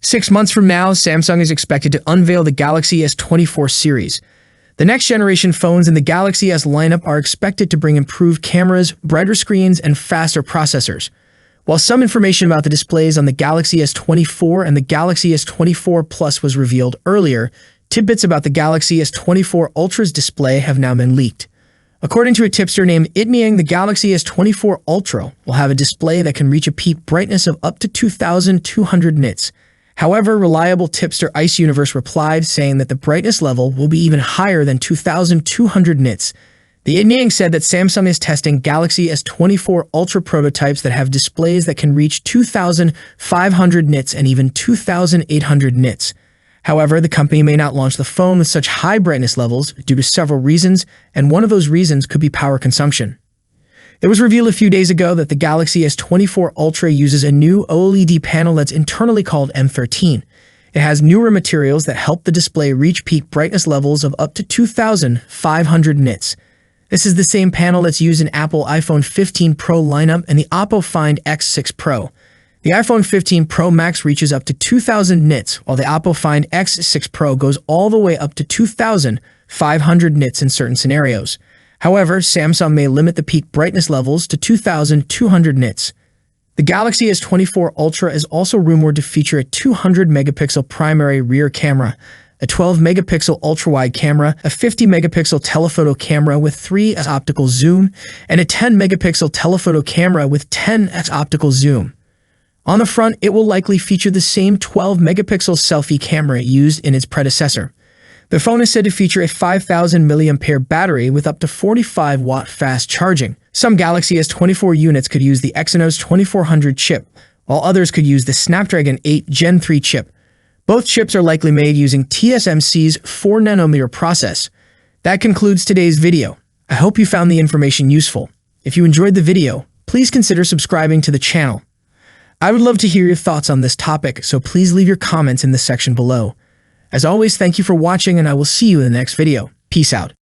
6 months from now, Samsung is expected to unveil the Galaxy S24 series. The next-generation phones in the Galaxy S lineup are expected to bring improved cameras, brighter screens, and faster processors. While some information about the displays on the Galaxy S24 and the Galaxy S24 Plus was revealed earlier, tidbits about the Galaxy S24 Ultra's display have now been leaked. According to a tipster named Itmiang, the Galaxy S24 Ultra will have a display that can reach a peak brightness of up to 2,200 nits. However, reliable tipster Ice Universe replied, saying that the brightness level will be even higher than 2,200 nits. The Itmiang said that Samsung is testing Galaxy S24 Ultra prototypes that have displays that can reach 2,500 nits and even 2,800 nits. However, the company may not launch the phone with such high brightness levels due to several reasons, and one of those reasons could be power consumption. It was revealed a few days ago that the Galaxy S24 Ultra uses a new OLED panel that's internally called M13. It has newer materials that help the display reach peak brightness levels of up to 2,500 nits. This is the same panel that's used in Apple iPhone 15 Pro lineup and the Oppo Find X6 Pro. The iPhone 15 Pro Max reaches up to 2,000 nits, while the Oppo Find X6 Pro goes all the way up to 2,500 nits in certain scenarios. However, Samsung may limit the peak brightness levels to 2,200 nits. The Galaxy S24 Ultra is also rumored to feature a 200-megapixel primary rear camera, a 12-megapixel ultra-wide camera, a 50-megapixel telephoto camera with 3x optical zoom, and a 10-megapixel telephoto camera with 10x optical zoom. On the front, it will likely feature the same 12-megapixel selfie camera used in its predecessor. The phone is said to feature a 5,000 mAh battery with up to 45-watt fast charging. Some Galaxy S24 units could use the Exynos 2400 chip, while others could use the Snapdragon 8 Gen 3 chip. Both chips are likely made using TSMC's 4nm process. That concludes today's video. I hope you found the information useful. If you enjoyed the video, please consider subscribing to the channel. I would love to hear your thoughts on this topic, so please leave your comments in the section below. As always, thank you for watching, and I will see you in the next video. Peace out.